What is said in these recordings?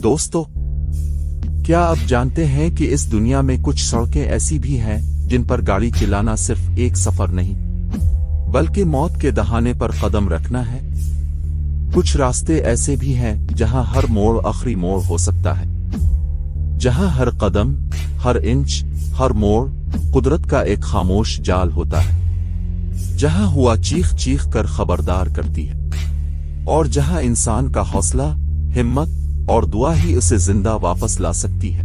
दोस्तों, क्या आप जानते हैं कि इस दुनिया में कुछ सड़कें ऐसी भी हैं जिन पर गाड़ी चलाना सिर्फ एक सफर नहीं बल्कि मौत के दहाने पर कदम रखना है। कुछ रास्ते ऐसे भी हैं जहां हर मोड़ आखिरी मोड़ हो सकता है, जहां हर कदम, हर इंच, हर मोड़ कुदरत का एक खामोश जाल होता है, जहां हुआ चीख चीख कर खबरदार करती है और जहां इंसान का हौसला, हिम्मत और दुआ ही उसे जिंदा वापस ला सकती है।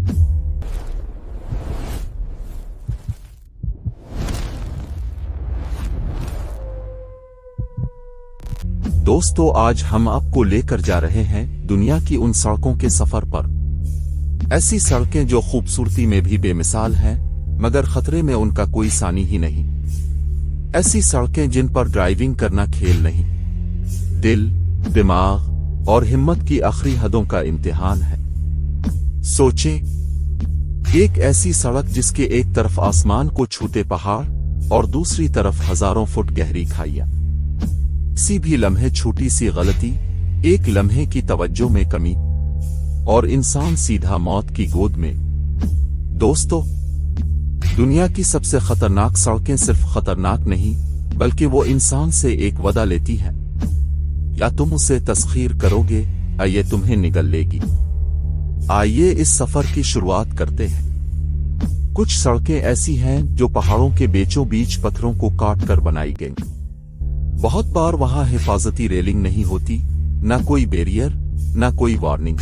दोस्तों, आज हम आपको लेकर जा रहे हैं दुनिया की उन सड़कों के सफर पर। ऐसी सड़कें जो खूबसूरती में भी बेमिसाल हैं, मगर खतरे में उनका कोई सानी ही नहीं। ऐसी सड़कें जिन पर ड्राइविंग करना खेल नहीं, दिल, दिमाग और हिम्मत की आखिरी हदों का इम्तिहान है। सोचें, एक ऐसी सड़क जिसके एक तरफ आसमान को छूते पहाड़ और दूसरी तरफ हजारों फुट गहरी खाइयां। किसी भी लम्हे छोटी सी गलती, एक लम्हे की तवज्जो में कमी और इंसान सीधा मौत की गोद में। दोस्तों, दुनिया की सबसे खतरनाक सड़कें सिर्फ खतरनाक नहीं बल्कि वो इंसान से एक वदा लेती हैं, या तुम उसे तस्खीर करोगे या ये तुम्हें निगल लेगी। आइए इस सफर की शुरुआत करते हैं। कुछ सड़कें ऐसी हैं जो पहाड़ों के बीचों बीच पत्थरों को काट कर बनाई गईं। बहुत बार वहां हिफाजती रेलिंग नहीं होती, ना कोई बैरियर, ना कोई वार्निंग,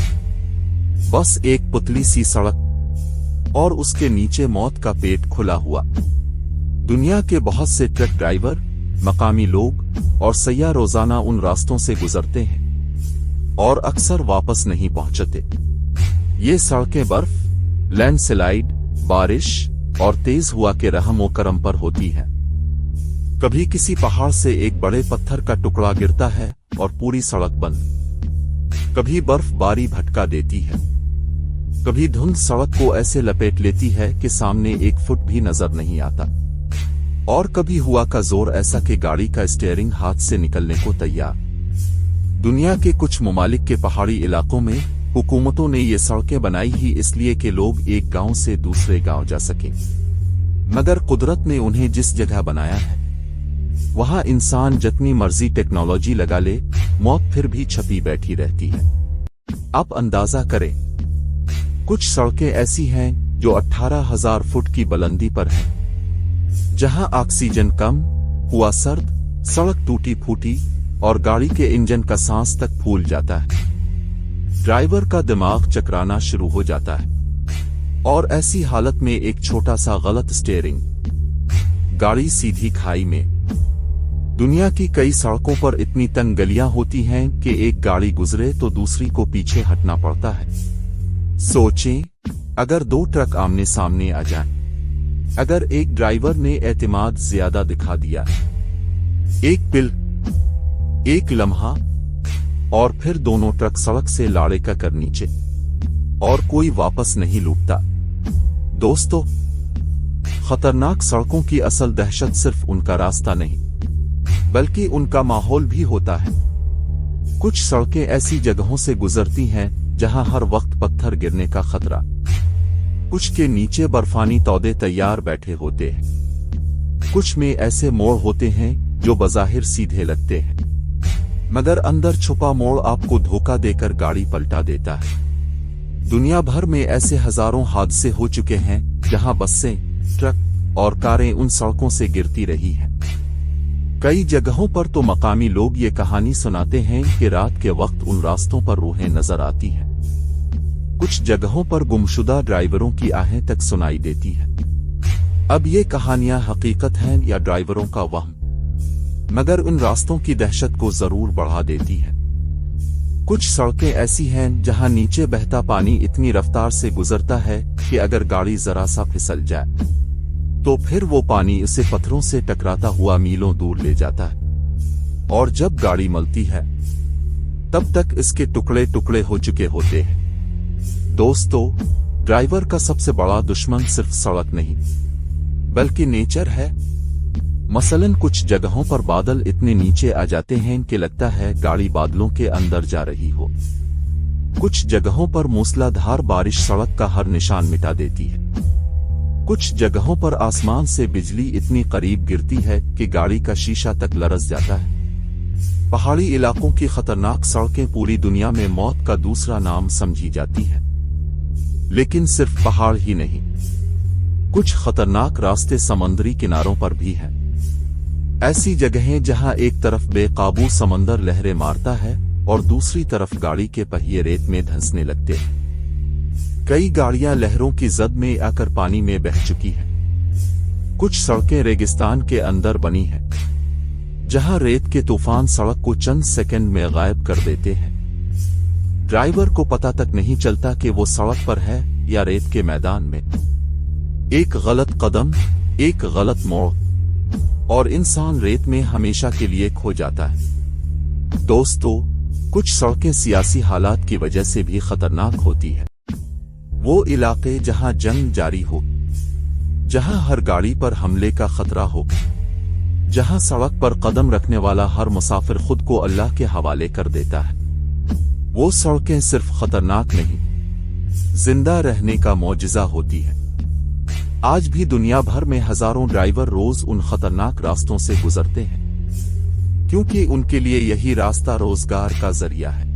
बस एक पुतली सी सड़क और उसके नीचे मौत का पेट खुला हुआ। दुनिया के बहुत से ट्रक ड्राइवर, मकामी लोग और सैयाह रोजाना उन रास्तों से गुजरते हैं और अक्सर वापस नहीं पहुंचते। ये सड़कें बर्फ, लैंडस्लाइड, बारिश और तेज हवा के रहम व करम पर होती हैं। कभी किसी पहाड़ से एक बड़े पत्थर का टुकड़ा गिरता है और पूरी सड़क बंद। कभी बर्फबारी भटका देती है, कभी धुंध सड़क को ऐसे लपेट लेती है कि सामने एक फुट भी नजर नहीं आता, और कभी हुआ का जोर ऐसा कि गाड़ी का स्टीयरिंग हाथ से निकलने को तैयार। दुनिया के कुछ ममालिक के पहाड़ी इलाकों में हुकूमतों ने ये सड़कें बनाई ही इसलिए कि लोग एक गांव से दूसरे गांव जा सकें, मगर कुदरत ने उन्हें जिस जगह बनाया है वहां इंसान जितनी मर्जी टेक्नोलॉजी लगा ले, मौत फिर भी छपी बैठी रहती है। आप अंदाजा करें, कुछ सड़कें ऐसी हैं जो 18,000 फुट की बुलंदी पर हैं, जहां ऑक्सीजन कम, हुआ सर्द, सड़क टूटी फूटी और गाड़ी के इंजन का सांस तक फूल जाता है। ड्राइवर का दिमाग चकराना शुरू हो जाता है और ऐसी हालत में एक छोटा सा गलत स्टीयरिंग, गाड़ी सीधी खाई में। दुनिया की कई सड़कों पर इतनी तंग गलियां होती हैं कि एक गाड़ी गुजरे तो दूसरी को पीछे हटना पड़ता है। सोचें, अगर दो ट्रक आमने सामने आ जाएं, अगर एक ड्राइवर ने एतमाद ज्यादा दिखा दिया, एक पिल, एक लम्हा और फिर दोनों ट्रक सड़क से लाड़े का कर नीचे और कोई वापस नहीं लौटता। दोस्तों, खतरनाक सड़कों की असल दहशत सिर्फ उनका रास्ता नहीं बल्कि उनका माहौल भी होता है। कुछ सड़कें ऐसी जगहों से गुजरती हैं जहां हर वक्त पत्थर गिरने का खतरा, कुछ के नीचे बर्फानी तौदे तैयार बैठे होते हैं, कुछ में ऐसे मोड़ होते हैं जो बज़ाहिर सीधे लगते हैं मगर अंदर छुपा मोड़ आपको धोखा देकर गाड़ी पलटा देता है। दुनिया भर में ऐसे हजारों हादसे हो चुके हैं जहां बसें, ट्रक और कारें उन सड़कों से गिरती रही हैं। कई जगहों पर तो मकामी लोग ये कहानी सुनाते हैं कि रात के वक्त उन रास्तों पर रूहें नजर आती हैं। कुछ जगहों पर गुमशुदा ड्राइवरों की आहें तक सुनाई देती हैं। अब ये कहानियां हकीकत हैं या ड्राइवरों का वहम, मगर उन रास्तों की दहशत को जरूर बढ़ा देती है। कुछ सड़कें ऐसी हैं जहां नीचे बहता पानी इतनी रफ्तार से गुजरता है कि अगर गाड़ी जरा सा फिसल जाए तो फिर वो पानी इसे पत्थरों से टकराता हुआ मीलों दूर ले जाता है, और जब गाड़ी मलती है तब तक इसके टुकड़े टुकड़े हो चुके होते हैं। दोस्तों, ड्राइवर का सबसे बड़ा दुश्मन सिर्फ सड़क नहीं बल्कि नेचर है। मसलन कुछ जगहों पर बादल इतने नीचे आ जाते हैं कि लगता है गाड़ी बादलों के अंदर जा रही हो। کچھ جگہوں پر موسلادھار بارش سڑک کا ہر نشان مٹا دیتی ہے۔ کچھ جگہوں پر آسمان سے بجلی اتنی قریب گرتی ہے کہ گاڑی کا شیشہ تک لرز جاتا ہے۔ پہاڑی علاقوں کی خطرناک سڑکیں پوری دنیا میں موت کا دوسرا نام سمجھی جاتی ہیں۔ لیکن صرف پہاڑ ہی نہیں، کچھ خطرناک راستے سمندری کناروں پر بھی ہیں۔ ایسی جگہیں جہاں ایک طرف بے قابو سمندر لہریں مارتا ہے اور دوسری طرف گاڑی کے پہیے ریت میں دھنسنے لگتے ہیں۔ کئی گاڑیاں لہروں کی زد میں آ کر پانی میں بہہ چکی ہیں۔ کچھ سڑکیں ریگستان کے اندر بنی ہیں، جہاں ریت کے طوفان سڑک کو چند سیکنڈ میں غائب کر دیتے ہیں۔ ڈرائیور کو پتہ تک نہیں چلتا کہ وہ سڑک پر ہے یا ریت کے میدان میں۔ ایک غلط قدم، ایک غلط موڑ، اور انسان ریت میں ہمیشہ کے لیے کھو جاتا ہے۔ دوستو، کچھ سڑکیں سیاسی حالات کی وجہ سے بھی خطرناک ہوتی ہیں۔ وہ علاقے جہاں جنگ جاری ہو، جہاں ہر گاڑی پر حملے کا خطرہ ہو، جہاں سڑک پر قدم رکھنے والا ہر مسافر خود کو اللہ کے حوالے کر دیتا ہے، وہ سڑکیں صرف خطرناک نہیں، زندہ رہنے کا معجزہ ہوتی ہیں۔ آج بھی دنیا بھر میں ہزاروں ڈرائیور روز ان خطرناک راستوں سے گزرتے ہیں، کیونکہ ان کے لیے یہی راستہ روزگار کا ذریعہ ہے۔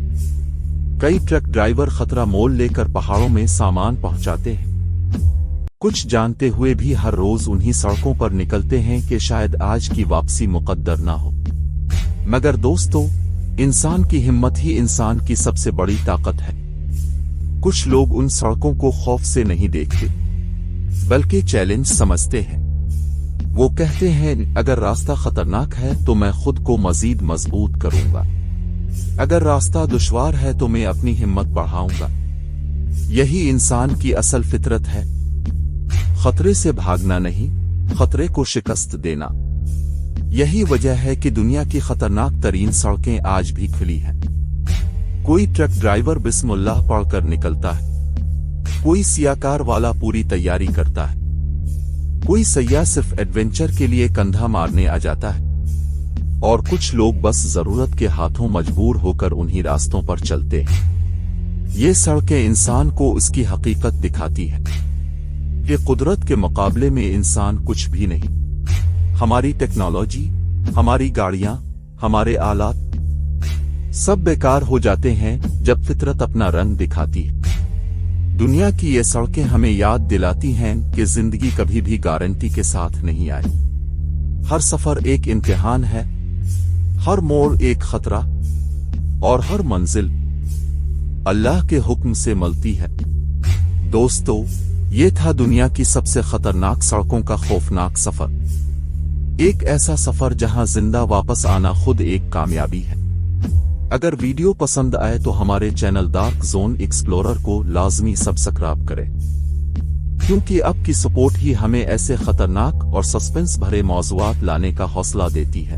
کئی ٹرک ڈرائیور خطرہ مول لے کر پہاڑوں میں سامان پہنچاتے ہیں، کچھ جانتے ہوئے بھی ہر روز انہی سڑکوں پر نکلتے ہیں کہ شاید آج کی واپسی مقدر نہ ہو۔ مگر دوستو، انسان کی ہمت ہی انسان کی سب سے بڑی طاقت ہے۔ کچھ لوگ ان سڑکوں کو خوف سے نہیں دیکھتے، بلکہ چیلنج سمجھتے ہیں۔ وہ کہتے ہیں، اگر راستہ خطرناک ہے تو میں خود کو مزید مضبوط کروں گا، اگر راستہ دشوار ہے تو میں اپنی ہمت بڑھاؤں گا۔ یہی انسان کی اصل فطرت ہے، خطرے سے بھاگنا نہیں، خطرے کو شکست دینا۔ یہی وجہ ہے کہ دنیا کی خطرناک ترین سڑکیں آج بھی کھلی ہیں۔ کوئی ٹرک ڈرائیور بسم اللہ پڑھ کر نکلتا ہے، کوئی سیاکار والا پوری تیاری کرتا ہے، کوئی سیاح صرف ایڈونچر کے لیے کندھا مارنے آ جاتا ہے، اور کچھ لوگ بس ضرورت کے ہاتھوں مجبور ہو کر انہی راستوں پر چلتے ہیں۔ یہ سڑکیں انسان کو اس کی حقیقت دکھاتی ہیں کہ قدرت کے مقابلے میں انسان کچھ بھی نہیں۔ ہماری ٹیکنالوجی، ہماری گاڑیاں، ہمارے آلات، سب بیکار ہو جاتے ہیں جب فطرت اپنا رنگ دکھاتی ہے۔ دنیا کی یہ سڑکیں ہمیں یاد دلاتی ہیں کہ زندگی کبھی بھی گارنٹی کے ساتھ نہیں آئی۔ ہر سفر ایک امتحان ہے، ہر موڑ ایک خطرہ، اور ہر منزل اللہ کے حکم سے ملتی ہے۔ دوستو، یہ تھا دنیا کی سب سے خطرناک سڑکوں کا خوفناک سفر۔ ایک ایسا سفر جہاں زندہ واپس آنا خود ایک کامیابی ہے۔ اگر ویڈیو پسند آئے تو ہمارے چینل ڈارک زون ایکسپلورر کو لازمی سبسکرائب کریں، کیونکہ آپ کی سپورٹ ہی ہمیں ایسے خطرناک اور سسپنس بھرے موضوعات لانے کا حوصلہ دیتی ہے۔